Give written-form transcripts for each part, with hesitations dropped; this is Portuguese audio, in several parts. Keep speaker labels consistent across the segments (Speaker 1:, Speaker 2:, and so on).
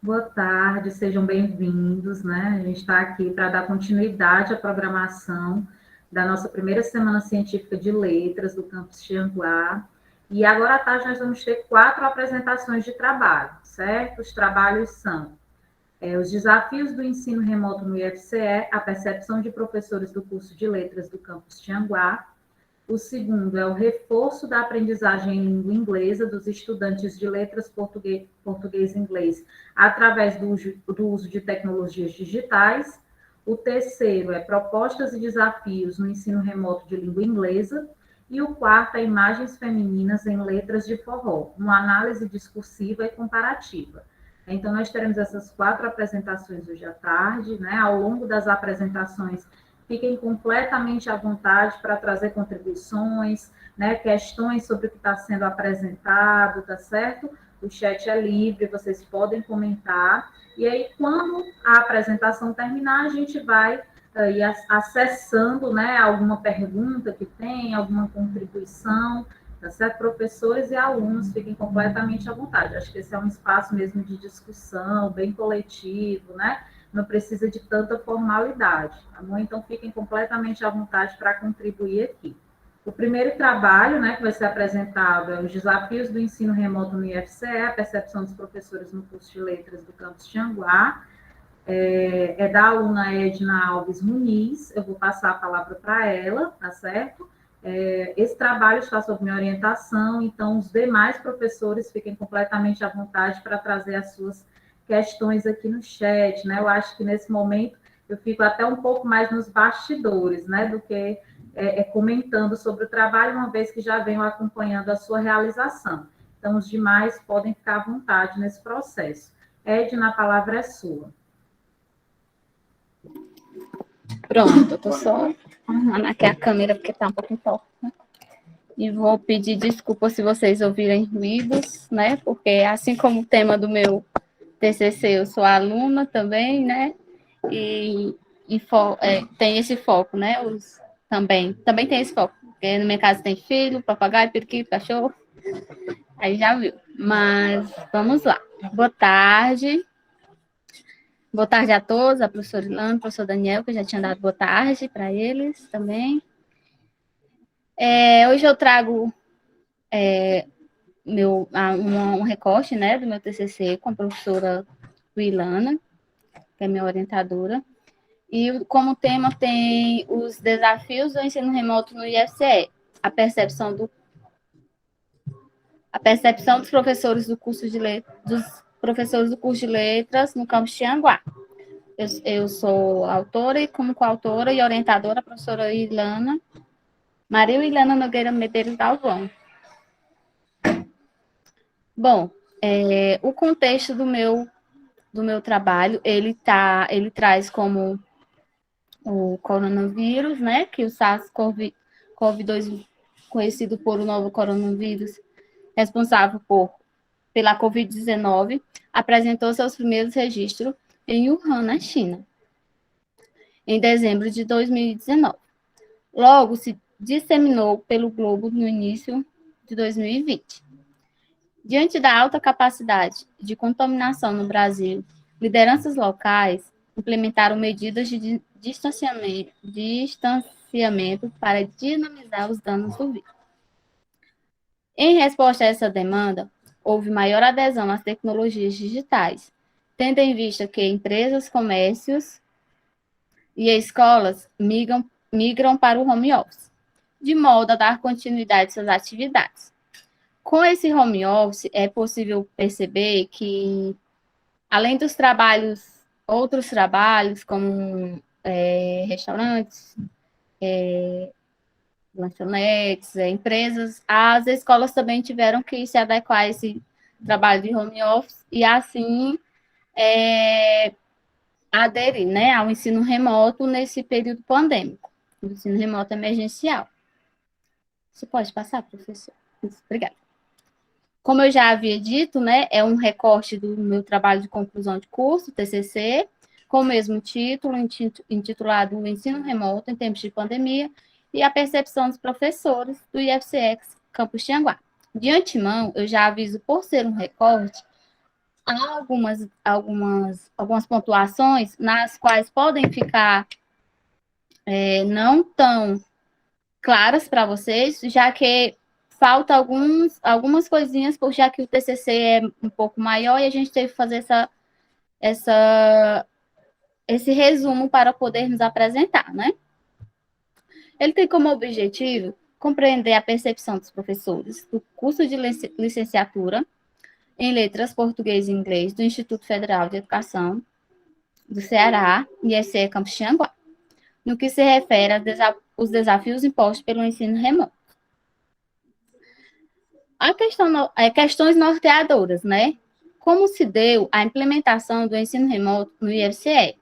Speaker 1: Boa tarde, sejam bem-vindos, né? A gente está aqui para dar continuidade à programação da nossa primeira Semana Científica de Letras do Campus Tianguá. E agora à tarde nós vamos ter 4 apresentações de trabalho, certo? Os trabalhos são os desafios do ensino remoto no IFCE, a percepção de professores do curso de Letras do Campus Tianguá. O segundo é o reforço da aprendizagem em língua inglesa dos estudantes de letras português e inglês através do uso de tecnologias digitais. O terceiro é propostas e desafios no ensino remoto de língua inglesa. E o quarto é imagens femininas em letras de forró, uma análise discursiva e comparativa. Então, nós teremos essas 4 apresentações hoje à tarde, né? Ao longo das apresentações, fiquem completamente à vontade para trazer contribuições, né, questões sobre o que está sendo apresentado, tá certo? O chat é livre, vocês podem comentar. E aí, quando a apresentação terminar, a gente vai ir acessando, né, alguma pergunta que tem, alguma contribuição, tá certo? Professores e alunos fiquem completamente à vontade. Acho que esse é um espaço mesmo de discussão, bem coletivo, né? Não precisa de tanta formalidade, tá bom? Então, fiquem completamente à vontade para contribuir aqui. O primeiro trabalho, né, que vai ser apresentado é os desafios do ensino remoto no IFCE, a percepção dos professores no curso de letras do campus Tianguá, é da aluna Edna Alves Muniz, eu vou passar a palavra para ela, tá certo? Esse trabalho está sob minha orientação, então os demais professores fiquem completamente à vontade para trazer as suas questões aqui no chat, né? Eu acho que nesse momento eu fico até um pouco mais nos bastidores, né, do que comentando sobre o trabalho, uma vez que já venho acompanhando a sua realização. Então, os demais podem ficar à vontade nesse processo. Edna, a palavra é sua.
Speaker 2: Pronto, eu tô só arrumando aqui a câmera porque tá um pouco torta. E vou pedir desculpa se vocês ouvirem ruídos, né? Porque assim como o tema do meu TCC, eu sou aluna também, né? E tem esse foco, né? Também tem esse foco. Porque na minha casa tem filho, papagaio, periquito, cachorro. Aí já viu. Mas vamos lá. Boa tarde. Boa tarde a todos, a professora Ilana, o professor Daniel, que eu já tinha dado boa tarde para eles também. Hoje eu trago um recorte, né, do meu TCC com a professora Ilana, que é minha orientadora. E como tema tem os desafios do ensino remoto no IFCE, a percepção dos professores do curso de letras no campus Tianguá. Eu sou autora e como coautora e orientadora a professora Maria Ilana Nogueira Medeiros Galvão. Bom, o contexto do meu trabalho, ele traz como o coronavírus, né, que o SARS-CoV-2, conhecido por o novo coronavírus, responsável pela Covid-19, apresentou seus primeiros registros em Wuhan, na China, em dezembro de 2019. Logo, se disseminou pelo globo no início de 2020. Diante da alta capacidade de contaminação no Brasil, lideranças locais implementaram medidas de distanciamento para dinamizar os danos do vírus. Em resposta a essa demanda, houve maior adesão às tecnologias digitais, tendo em vista que empresas, comércios e escolas migram para o home office, de modo a dar continuidade às suas atividades. Com esse home office, é possível perceber que, além dos outros trabalhos, como restaurantes, lanchonetes, empresas, as escolas também tiveram que se adequar a esse trabalho de home office e, assim, aderir, né, ao ensino remoto nesse período pandêmico, o ensino remoto emergencial. Você pode passar, professor? Obrigada. Como eu já havia dito, né, é um recorte do meu trabalho de conclusão de curso, TCC, com o mesmo título, intitulado O Ensino Remoto em Tempos de Pandemia e a Percepção dos Professores do IFCE Campus Tianguá. De antemão, eu já aviso, por ser um recorte, há algumas pontuações nas quais podem ficar não tão claras para vocês, já que falta algumas coisinhas, já que o TCC é um pouco maior e a gente teve que fazer esse resumo para poder nos apresentar, né? Ele tem como objetivo compreender a percepção dos professores do curso de licenciatura em Letras Português e Inglês do Instituto Federal de Educação do Ceará, IFCE Campus Tianguá, no que se refere aos desafios impostos pelo ensino remoto. Questões norteadoras, né? Como se deu a implementação do ensino remoto no IFCE?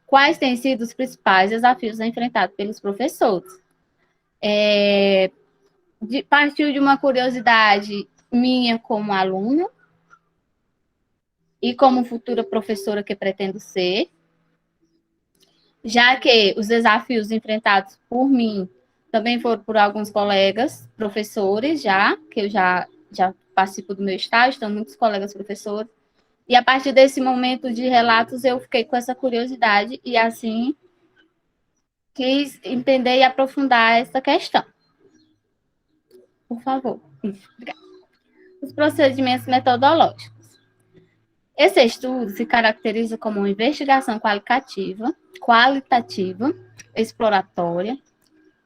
Speaker 2: Quais têm sido os principais desafios enfrentados pelos professores? Partiu de uma curiosidade minha como aluna e como futura professora que pretendo ser, já que os desafios enfrentados por mim também foram por alguns colegas professores, que eu já participo do meu estágio, então muitos colegas professores, e a partir desse momento de relatos eu fiquei com essa curiosidade e assim quis entender e aprofundar essa questão. Por favor. Isso, obrigada. Os procedimentos metodológicos. Esse estudo se caracteriza como uma investigação qualitativa, exploratória,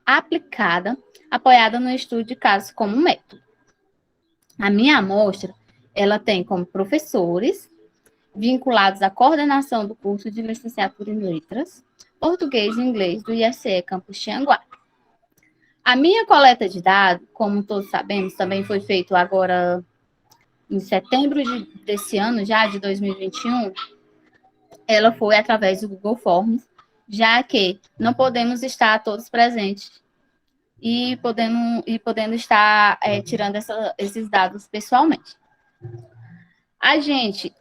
Speaker 2: aplicada, apoiada no estudo de casos como método. A minha amostra, ela tem como professores vinculados à coordenação do curso de licenciatura em Letras, Português e Inglês do IFCE Campus Tianguá. A minha coleta de dados, como todos sabemos, também foi feito agora em setembro desse ano, já de 2021, ela foi através do Google Forms, já que não podemos estar todos presentes e podendo estar tirando esses dados pessoalmente. A gente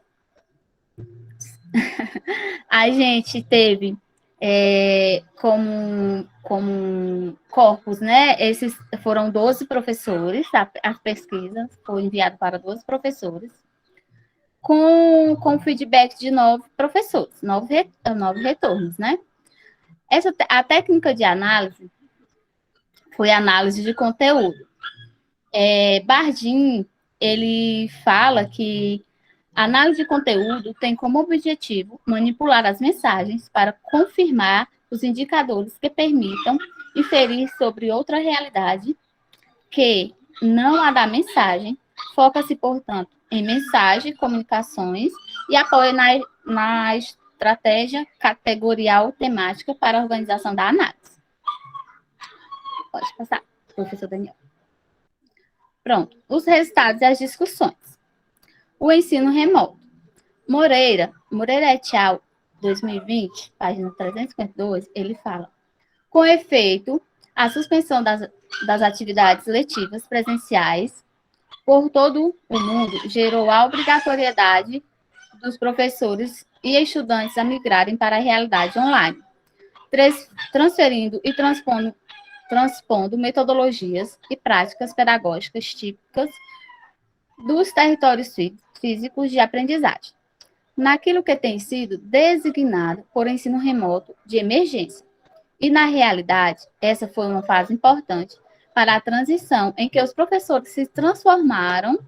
Speaker 2: teve como corpus, né? Esses foram 12 professores, as pesquisas foi enviado para 12 professores, com feedback de 9 professores, 9 retornos, né? A técnica de análise foi análise de conteúdo. Bardin, ele fala que a análise de conteúdo tem como objetivo manipular as mensagens para confirmar os indicadores que permitam inferir sobre outra realidade que não a da mensagem, foca-se, portanto, em mensagem, comunicações e apoia na estratégia categorial temática para a organização da análise. Pode passar, professor Daniel. Pronto, os resultados e as discussões. O ensino remoto. Moreira et al., 2020, página 352, ele fala: com efeito, a suspensão das atividades letivas presenciais por todo o mundo gerou a obrigatoriedade dos professores e estudantes a migrarem para a realidade online, transferindo e transpondo metodologias e práticas pedagógicas típicas dos territórios físicos de aprendizagem, naquilo que tem sido designado por ensino remoto de emergência. E, na realidade, essa foi uma fase importante para a transição em que os professores se transformaram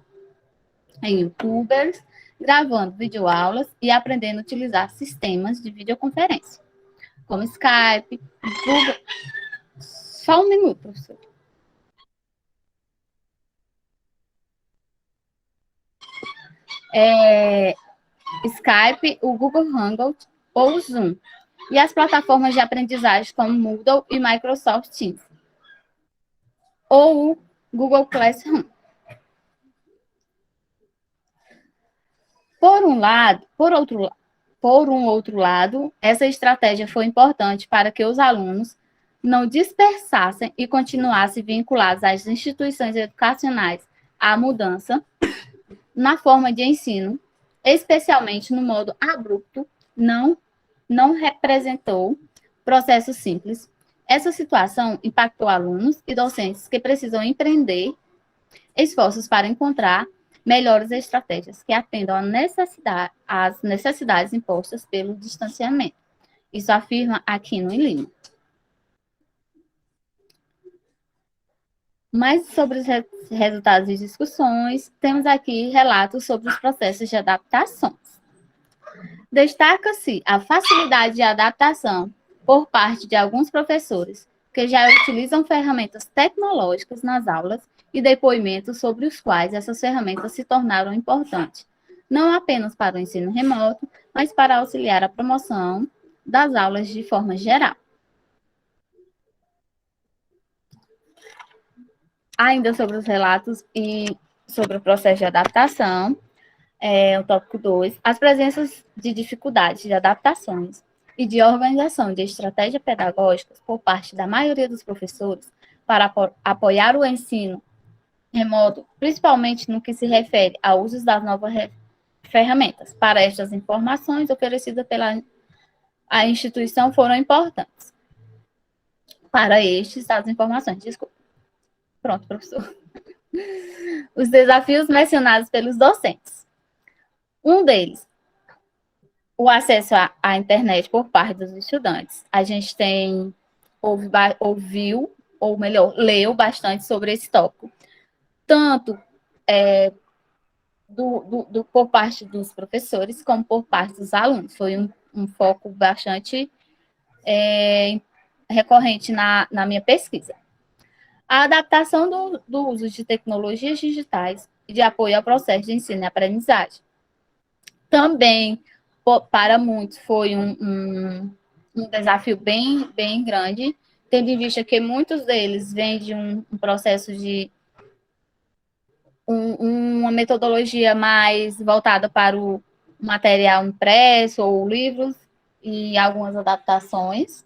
Speaker 2: em youtubers, gravando videoaulas e aprendendo a utilizar sistemas de videoconferência, como Skype, Google... Só um minuto, professor. Skype, o Google Hangout ou o Zoom. E as plataformas de aprendizagem como Moodle e Microsoft Teams. Ou o Google Classroom. Por um outro lado, essa estratégia foi importante para que os alunos não dispersassem e continuassem vinculados às instituições educacionais à mudança na forma de ensino, especialmente no modo abrupto, não representou processo simples. Essa situação impactou alunos e docentes que precisam empreender esforços para encontrar melhores estratégias que atendam às necessidades impostas pelo distanciamento. Isso afirma Aquino e Lima. Mas sobre os resultados e discussões, temos aqui relatos sobre os processos de adaptações. Destaca-se a facilidade de adaptação por parte de alguns professores, que já utilizam ferramentas tecnológicas nas aulas e depoimentos sobre os quais essas ferramentas se tornaram importantes, não apenas para o ensino remoto, mas para auxiliar a promoção das aulas de forma geral. Ainda sobre os relatos e sobre o processo de adaptação, o tópico 2, as presenças de dificuldades de adaptações e de organização de estratégias pedagógicas por parte da maioria dos professores para apoiar o ensino remoto, principalmente no que se refere ao uso das novas ferramentas. Para estas informações oferecidas pela a instituição foram importantes. Para estes, as informações, desculpa. Pronto, professor. Os desafios mencionados pelos docentes. Um deles, o acesso à internet por parte dos estudantes. A gente ouviu, ou melhor, leu bastante sobre esse tópico. Tanto por parte dos professores, como por parte dos alunos. Foi um foco bastante recorrente na minha pesquisa. A adaptação do uso de tecnologias digitais e de apoio ao processo de ensino e aprendizagem. Também, para muitos, foi um desafio bem grande, tendo em vista que muitos deles vêm de um processo de uma metodologia mais voltada para o material impresso ou livros e algumas adaptações.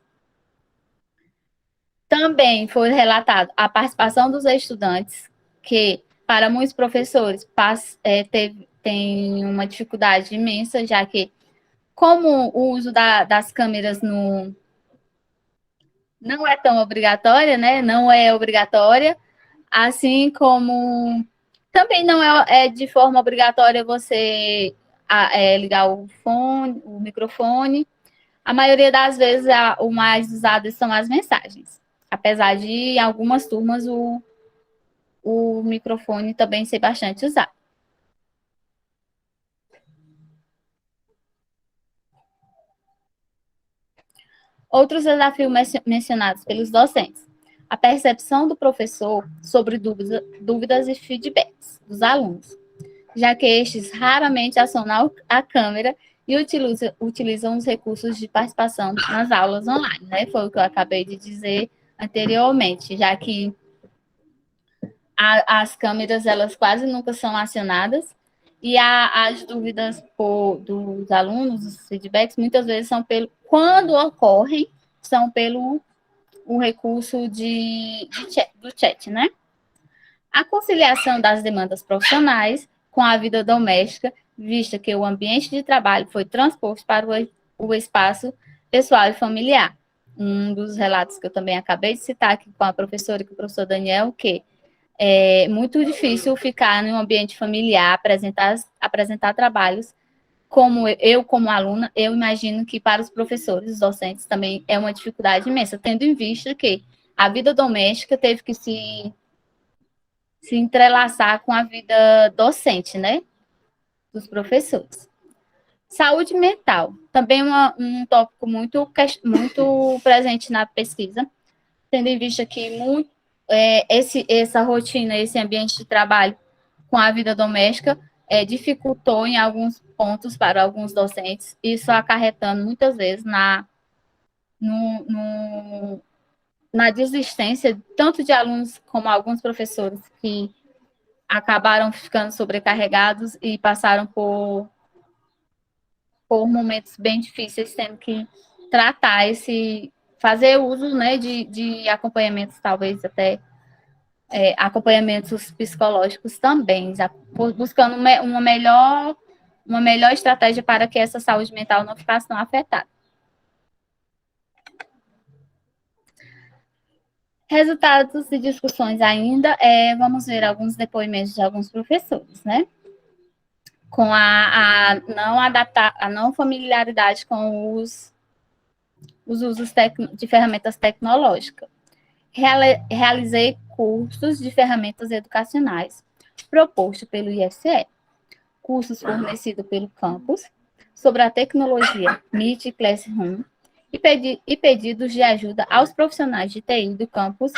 Speaker 2: Também foi relatado a participação dos estudantes, que, para muitos professores, tem uma dificuldade imensa, já que, como o uso das câmeras não é tão obrigatória, né? Não é obrigatória, assim como também não é de forma obrigatória você ligar o microfone. A maioria das vezes, o mais usado são as mensagens. Apesar de, em algumas turmas, o microfone também ser bastante usado. Outros desafios mencionados pelos docentes. A percepção do professor sobre dúvidas e feedbacks dos alunos, já que estes raramente acionam a câmera e utilizam os recursos de participação nas aulas online, né? Foi o que eu acabei de dizer anteriormente, já que as câmeras, elas quase nunca são acionadas, e as dúvidas dos alunos, os feedbacks, muitas vezes quando ocorrem, são pelo o recurso do chat, né? A conciliação das demandas profissionais com a vida doméstica, vista que o ambiente de trabalho foi transposto para o espaço pessoal e familiar. Um dos relatos que eu também acabei de citar aqui com a professora e com o professor Daniel, que é muito difícil ficar em um ambiente familiar, apresentar trabalhos. Como aluna, eu imagino que para os professores, os docentes, também é uma dificuldade imensa, tendo em vista que a vida doméstica teve que se entrelaçar com a vida docente, né, dos professores. Saúde mental, também um tópico muito presente na pesquisa, tendo em vista que essa rotina, esse ambiente de trabalho com a vida doméstica dificultou em alguns pontos para alguns docentes, isso acarretando muitas vezes na desistência tanto de alunos como alguns professores que acabaram ficando sobrecarregados e passaram por momentos bem difíceis, tendo que fazer uso, né, de acompanhamentos, talvez até acompanhamentos psicológicos também, buscando uma melhor estratégia para que essa saúde mental não ficasse tão afetada. Resultados e discussões ainda, vamos ver alguns depoimentos de alguns professores, né? com a não familiaridade com os usos de ferramentas tecnológicas. Realizei cursos de ferramentas educacionais proposto pelo IFCE, cursos fornecidos pelo campus sobre a tecnologia Meet Classroom e pedidos de ajuda aos profissionais de TI do campus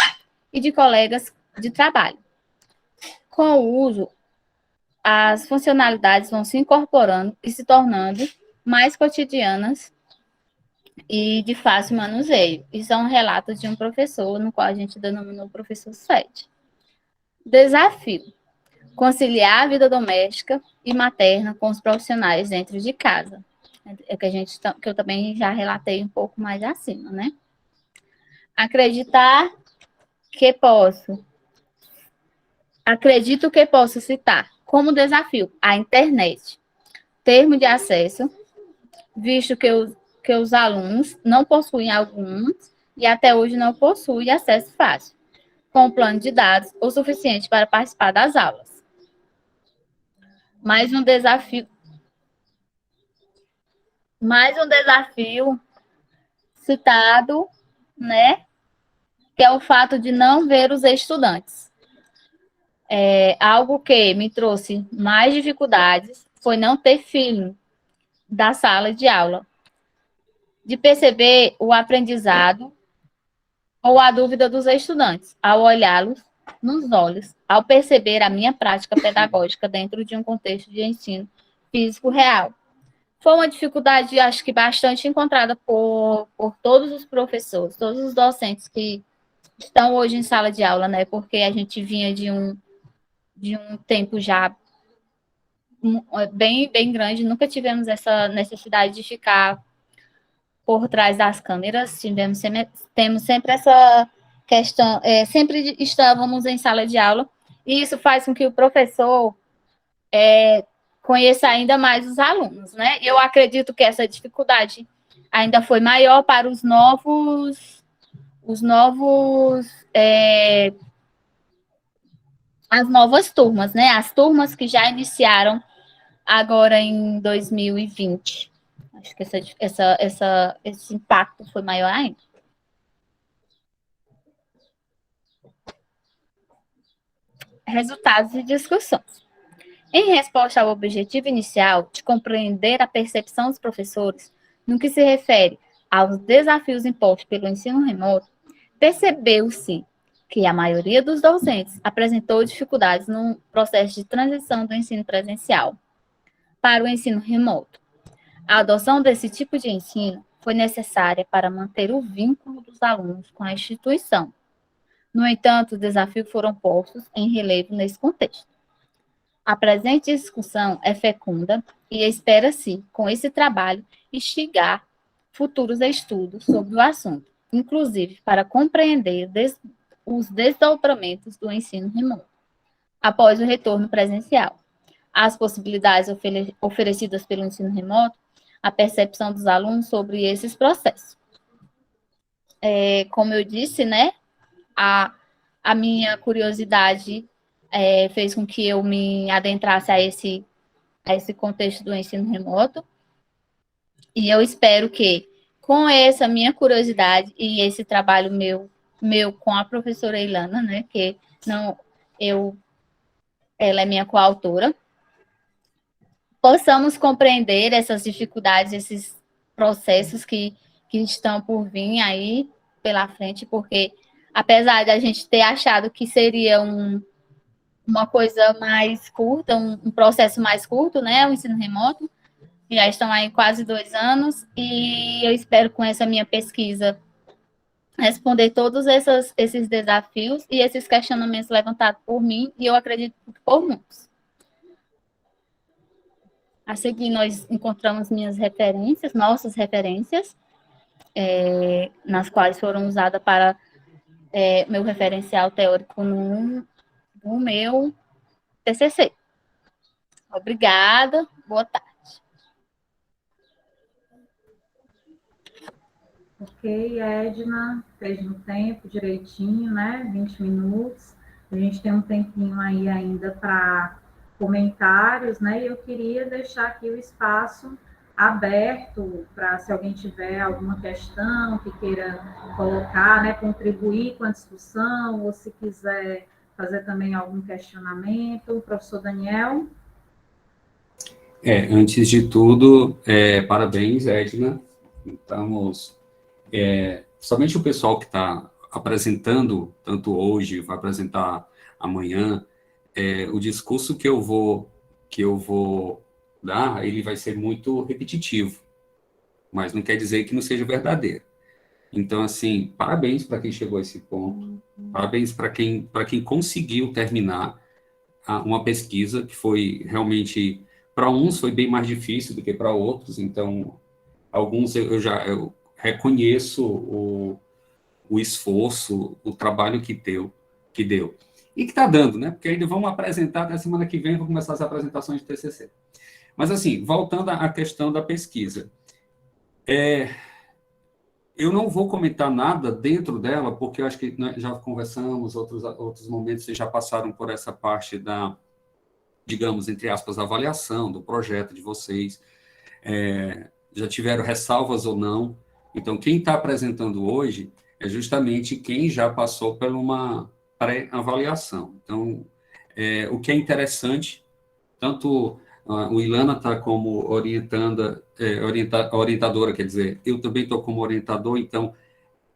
Speaker 2: e de colegas de trabalho. Com o uso, as funcionalidades vão se incorporando e se tornando mais cotidianas e de fácil manuseio. E são relatos de um professor, no qual a gente denominou professor 7. Desafio: conciliar a vida doméstica e materna com os profissionais dentro de casa. É que eu também já relatei um pouco mais acima, né? Acredito que posso citar como desafio a internet, termo de acesso, visto que os alunos não possuem alguns e até hoje não possuem acesso fácil, com um plano de dados o suficiente para participar das aulas. Mais um desafio citado, né, que é o fato de não ver os estudantes. Algo que me trouxe mais dificuldades foi não ter feeling da sala de aula, de perceber o aprendizado ou a dúvida dos estudantes, ao olhá-los nos olhos, ao perceber a minha prática pedagógica dentro de um contexto de ensino físico real. Foi uma dificuldade, acho que bastante encontrada por todos os professores, todos os docentes que estão hoje em sala de aula, né? Porque a gente vinha de um tempo já bem grande, nunca tivemos essa necessidade de ficar por trás das câmeras, temos sempre essa questão, sempre estávamos em sala de aula, e isso faz com que o professor conheça ainda mais os alunos, né? Eu acredito que essa dificuldade ainda foi maior para as novas turmas, né? As turmas que já iniciaram agora em 2020. Acho que esse impacto foi maior ainda. Resultados e discussões. Em resposta ao objetivo inicial de compreender a percepção dos professores no que se refere aos desafios impostos pelo ensino remoto, percebeu-se que a maioria dos docentes apresentou dificuldades no processo de transição do ensino presencial para o ensino remoto. A adoção desse tipo de ensino foi necessária para manter o vínculo dos alunos com a instituição. No entanto, os desafios foram postos em relevo nesse contexto. A presente discussão é fecunda e espera-se, com esse trabalho, instigar futuros estudos sobre o assunto, inclusive para compreender os desdobramentos do ensino remoto, após o retorno presencial, as possibilidades oferecidas pelo ensino remoto, a percepção dos alunos sobre esses processos. Como eu disse, né, a minha curiosidade fez com que eu me adentrasse a esse contexto do ensino remoto, e eu espero que, com essa minha curiosidade e esse trabalho meu com a professora Ilana, né, que ela é minha coautora, possamos compreender essas dificuldades, esses processos que estão por vir aí pela frente, porque apesar de a gente ter achado que seria uma coisa mais curta, um processo mais curto, né, o ensino remoto, já estão aí quase 2 anos, e eu espero com essa minha pesquisa responder todos esses desafios e esses questionamentos levantados por mim, e eu acredito por muitos. A seguir, nós encontramos nossas referências, nas quais foram usadas para meu referencial teórico no meu TCC. Obrigada, boa tarde.
Speaker 1: Ok, Edna, fez no tempo direitinho, né? 20 minutos. A gente tem um tempinho aí ainda para comentários, né? E eu queria deixar aqui o espaço aberto para, se alguém tiver alguma questão que queira colocar, né, contribuir com a discussão, ou se quiser fazer também algum questionamento. Professor Daniel?
Speaker 3: Antes de tudo, parabéns, Edna. Estamos, somente o pessoal que está apresentando, tanto hoje, vai apresentar amanhã, o discurso que eu vou dar, ele vai ser muito repetitivo, mas não quer dizer que não seja verdadeiro. Então, assim, parabéns para quem chegou a esse ponto, parabéns para quem conseguiu terminar uma pesquisa que foi realmente, para uns foi bem mais difícil do que para outros, então, alguns eu reconheço o esforço, o trabalho que deu. E que está dando, né? Porque ainda vamos apresentar, até semana que vem, vão começar as apresentações de TCC. Mas, assim, voltando à questão da pesquisa. Eu não vou comentar nada dentro dela, porque eu acho que nós já conversamos, outros momentos, vocês já passaram por essa parte da, digamos, entre aspas, avaliação do projeto de vocês, já tiveram ressalvas ou não. Então, quem está apresentando hoje é justamente quem já passou por uma pré-avaliação. Então, o que é interessante, tanto o Ilana está como orientadora, quer dizer, eu também estou como orientador, então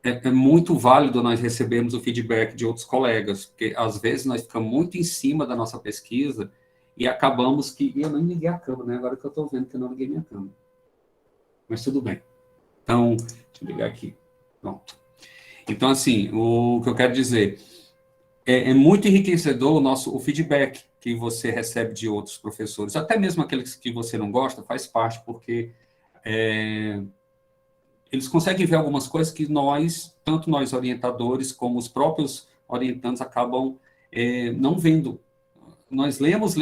Speaker 3: é muito válido nós recebermos o feedback de outros colegas, porque às vezes nós ficamos muito em cima da nossa pesquisa e acabamos que... E eu não liguei a câmera, né? Agora que eu estou vendo que eu não liguei minha câmera. Mas tudo bem. Então, deixa eu ligar aqui. Pronto. Então, assim, o que eu quero dizer é muito enriquecedor o feedback que você recebe de outros professores, até mesmo aqueles que você não gosta, faz parte, porque eles conseguem ver algumas coisas que tanto nós orientadores, como os próprios orientandos, acabam não vendo. Nós lemos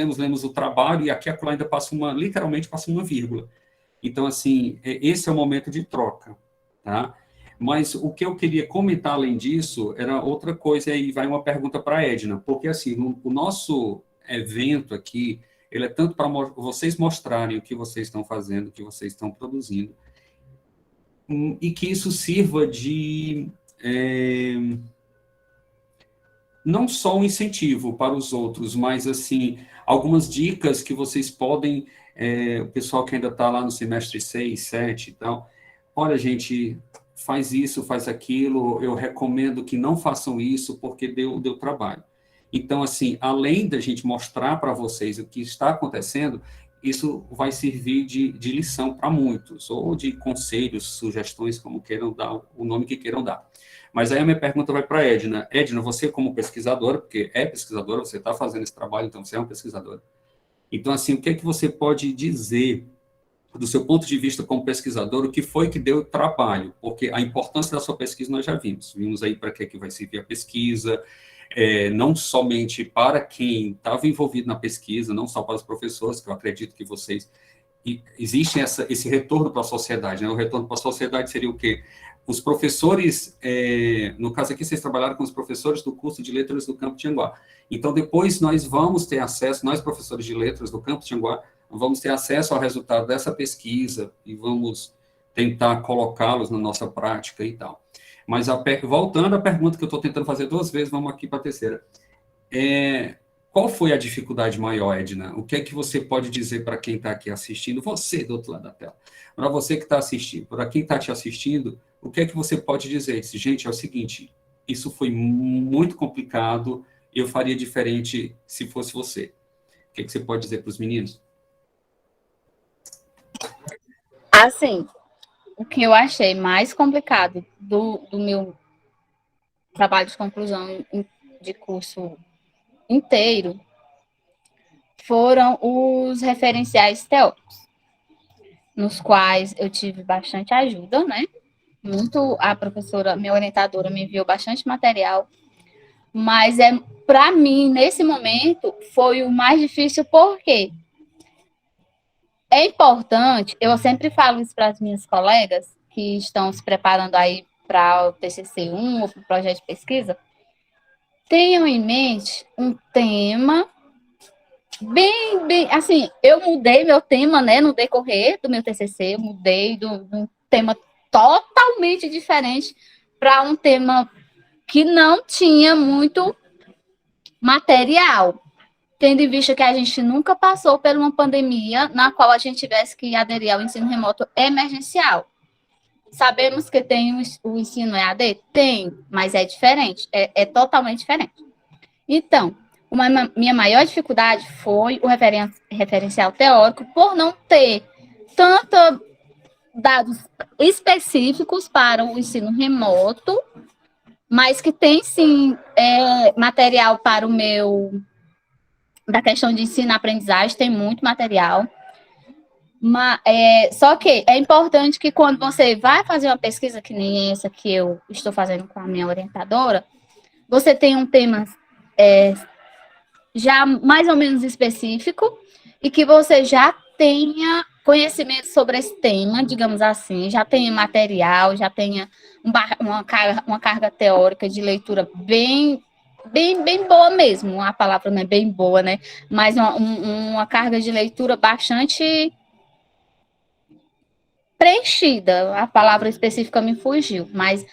Speaker 3: o trabalho e aqui a ainda literalmente passa uma vírgula. Então, assim, esse é o momento de troca, tá? Mas o que eu queria comentar além disso era outra coisa, e aí vai uma pergunta para a Edna, porque, assim, o nosso evento aqui, ele é tanto para vocês mostrarem o que vocês estão fazendo, o que vocês estão produzindo, e que isso sirva de não só um incentivo para os outros, mas, assim, algumas dicas que vocês podem, o pessoal que ainda está lá no semestre 6, 7 e tal, olha, gente, faz isso, faz aquilo, eu recomendo que não façam isso, porque deu trabalho. Então, assim, além da gente mostrar para vocês o que está acontecendo, isso vai servir de lição para muitos, ou de conselhos, sugestões, como queiram dar, o nome que queiram dar. Mas aí a minha pergunta vai para a Edna. Edna, você como pesquisadora, porque é pesquisadora, você está fazendo esse trabalho, então você é uma pesquisadora. Então, assim, o que é que você pode dizer, do seu ponto de vista como pesquisador, o que foi que deu trabalho? Porque a importância da sua pesquisa nós já vimos. Vimos aí para que vai servir a pesquisa, não somente para quem estava envolvido na pesquisa, não só para os professores, que eu acredito que vocês... Existe esse retorno para a sociedade, né? O retorno para a sociedade seria o quê? Os professores, no caso aqui, vocês trabalharam com os professores do curso de letras do Campo Tianguá. Então, depois nós vamos ter acesso, nós professores de letras do Campo Tianguá, vamos ter acesso ao resultado dessa pesquisa e vamos tentar colocá-los na nossa prática e tal. Mas, voltando à pergunta que eu estou tentando fazer 2 vezes, vamos aqui para a terceira. Qual foi a dificuldade maior, Edna? O que é que você pode dizer para quem está aqui assistindo? Você, do outro lado da tela. Para você que está assistindo, para quem está te assistindo, o que é que você pode dizer? Gente, é o seguinte, isso foi muito complicado, eu faria diferente se fosse você. O que é que você pode dizer para os meninos?
Speaker 2: Assim, o que eu achei mais complicado do meu trabalho de conclusão de curso inteiro foram os referenciais teóricos, nos quais eu tive bastante ajuda, né? A professora, minha orientadora, me enviou bastante material, mas para mim, nesse momento, foi o mais difícil, porque é importante, eu sempre falo isso para as minhas colegas que estão se preparando aí para o TCC1 ou para o projeto de pesquisa, tenham em mente um tema bem, assim, eu mudei meu tema, né, no decorrer do meu TCC, eu mudei de um tema totalmente diferente para um tema que não tinha muito material, tendo em vista que a gente nunca passou por uma pandemia na qual a gente tivesse que aderir ao ensino remoto emergencial. Sabemos que tem o ensino EAD? Tem, mas é diferente, é totalmente diferente. Então, minha maior dificuldade foi o referencial teórico, por não ter tanto dados específicos para o ensino remoto, mas que tem sim material para o meu, da questão de ensino-aprendizagem, tem muito material. Só que é importante que quando você vai fazer uma pesquisa, que nem essa que eu estou fazendo com a minha orientadora, você tem um tema já mais ou menos específico e que você já tenha conhecimento sobre esse tema, digamos assim, já tenha material, já tenha uma carga teórica de leitura bem boa mesmo. A palavra não é bem boa, né? Mas uma carga de leitura bastante preenchida, a palavra específica me fugiu, mas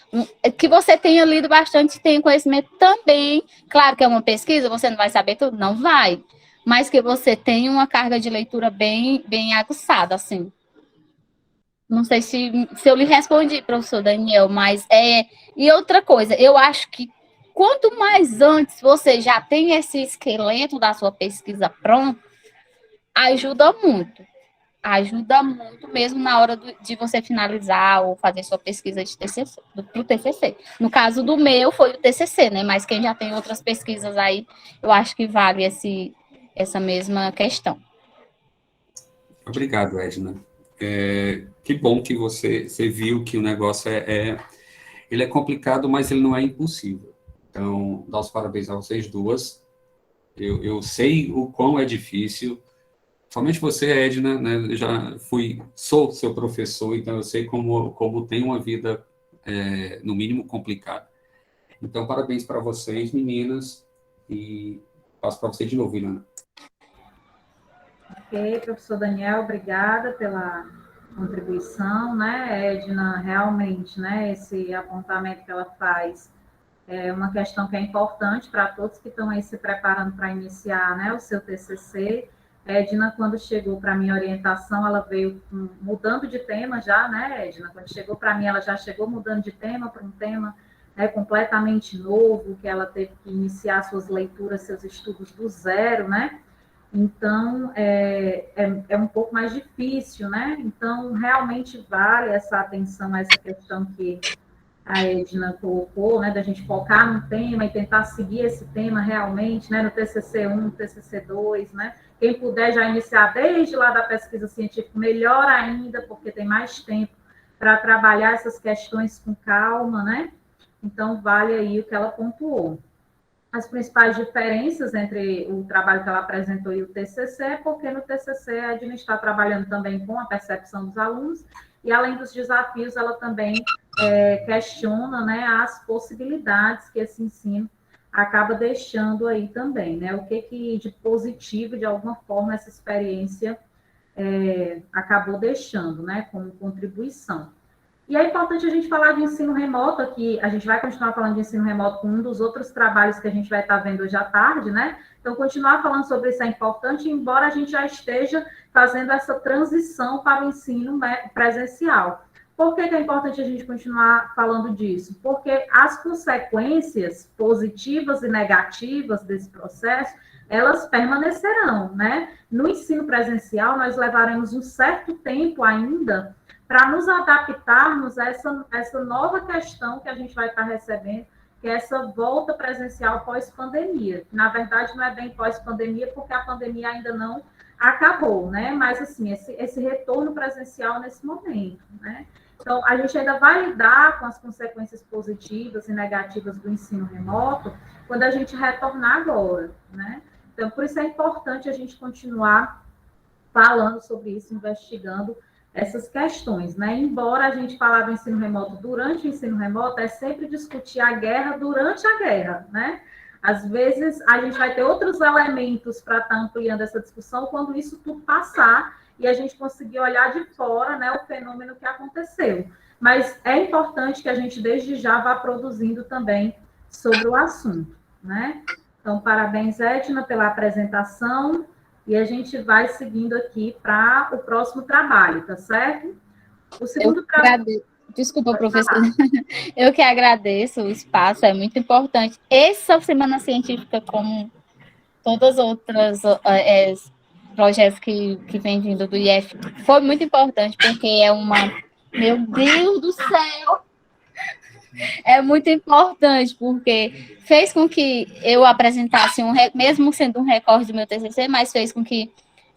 Speaker 2: que você tenha lido bastante, tenha conhecimento também. Claro que é uma pesquisa, você não vai saber tudo, não vai, mas que você tenha uma carga de leitura bem aguçada, assim. Não sei se eu lhe respondi, professor Daniel, mas E outra coisa, eu acho que quanto mais antes você já tem esse esqueleto da sua pesquisa pronto, ajuda muito. Ajuda muito mesmo na hora de você finalizar ou fazer sua pesquisa de TCC, pro TCC. No caso do meu, foi o TCC, né? Mas quem já tem outras pesquisas aí, eu acho que vale essa mesma questão.
Speaker 3: Obrigado, Edna. Que bom que você viu que o negócio ele é complicado, mas ele não é impossível. Então, dá os parabéns a vocês duas. Eu sei o quão é difícil. Somente você, Edna, né? Eu sou seu professor, então eu sei como tem uma vida, no mínimo, complicada. Então, parabéns para vocês, meninas, e passo para você de novo, Ilana.
Speaker 1: Ok, professor Daniel, obrigada pela contribuição, né, Edna, realmente, né, esse apontamento que ela faz é uma questão que é importante para todos que estão aí se preparando para iniciar, né, o seu TCC. Edna, quando chegou para a minha orientação, ela veio mudando de tema já, né, Edna? Quando chegou para mim, ela já chegou mudando de tema para um tema completamente novo, que ela teve que iniciar suas leituras, seus estudos do zero, né? Então, é um pouco mais difícil, né? Então, realmente vale essa atenção a essa questão que a Edna colocou, né, da gente focar no tema e tentar seguir esse tema realmente, né, no TCC1, TCC2, né? Quem puder já iniciar desde lá da pesquisa científica, melhor ainda, porque tem mais tempo para trabalhar essas questões com calma, né? Então, vale aí o que ela pontuou. As principais diferenças entre o trabalho que ela apresentou e o TCC é porque no TCC a Edna está trabalhando também com a percepção dos alunos e, além dos desafios, ela também questiona, né, as possibilidades que esse ensino acaba deixando aí também, né? O que de positivo, de alguma forma, essa experiência acabou deixando, né, como contribuição. E é importante a gente falar de ensino remoto aqui, a gente vai continuar falando de ensino remoto com um dos outros trabalhos que a gente vai estar vendo hoje à tarde, né? Então, continuar falando sobre isso é importante, embora a gente já esteja fazendo essa transição para o ensino presencial. Por que é importante a gente continuar falando disso? Porque as consequências positivas e negativas desse processo, elas permanecerão, né? No ensino presencial, nós levaremos um certo tempo ainda para nos adaptarmos a essa nova questão que a gente vai estar recebendo, que é essa volta presencial pós-pandemia. Na verdade, não é bem pós-pandemia, porque a pandemia ainda não acabou, né? Mas, assim, esse retorno presencial nesse momento, né? Então, a gente ainda vai lidar com as consequências positivas e negativas do ensino remoto quando a gente retornar agora, né? Então, por isso é importante a gente continuar falando sobre isso, investigando essas questões, né? Embora a gente falar do ensino remoto durante o ensino remoto, é sempre discutir a guerra durante a guerra, né? Às vezes, a gente vai ter outros elementos para estar ampliando essa discussão quando isso tudo passar e a gente conseguir olhar de fora, né, o fenômeno que aconteceu. Mas é importante que a gente, desde já, vá produzindo também sobre o assunto, né? Então, parabéns, Edna, pela apresentação, e a gente vai seguindo aqui para o próximo trabalho, tá certo? O segundo trabalho...
Speaker 2: Desculpa, professora. Eu que agradeço o espaço, é muito importante. Essa Semana Científica, como todas as outras projetos que vem vindo do IF, foi muito importante, porque é uma... Meu Deus do céu! É muito importante, porque fez com que eu apresentasse, mesmo sendo um recorde do meu TCC, mas fez com que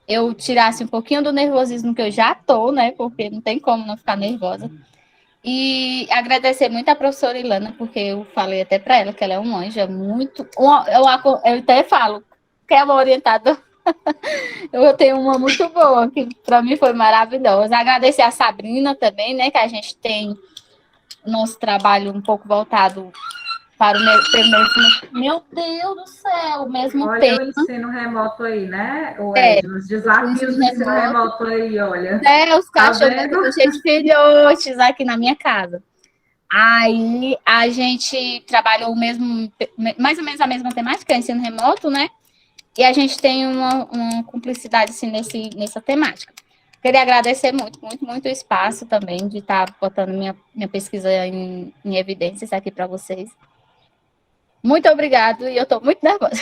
Speaker 2: eu tirasse um pouquinho do nervosismo que eu já estou, né? Porque não tem como não ficar nervosa. E agradecer muito a professora Ilana, porque eu falei até para ela que ela é um anjo, é muito... Eu até falo que é uma orientadora. Eu tenho uma muito boa, que para mim foi maravilhosa. Agradecer a Sabrina também, né? Que a gente tem nosso trabalho um pouco voltado para o meu Deus do céu, o mesmo
Speaker 1: olha
Speaker 2: tema.
Speaker 1: Olha o ensino remoto aí, né, Edna? Os desafios do ensino remoto aí, olha.
Speaker 2: Os cachorros estão cheios de filhotes aqui na minha casa. Aí a gente trabalhou mais ou menos a mesma temática, ensino remoto, né? E a gente tem uma cumplicidade assim, nessa temática. Queria agradecer muito, muito, muito o espaço também de estar botando minha pesquisa em evidências aqui para vocês. Muito obrigado, e eu estou muito nervosa.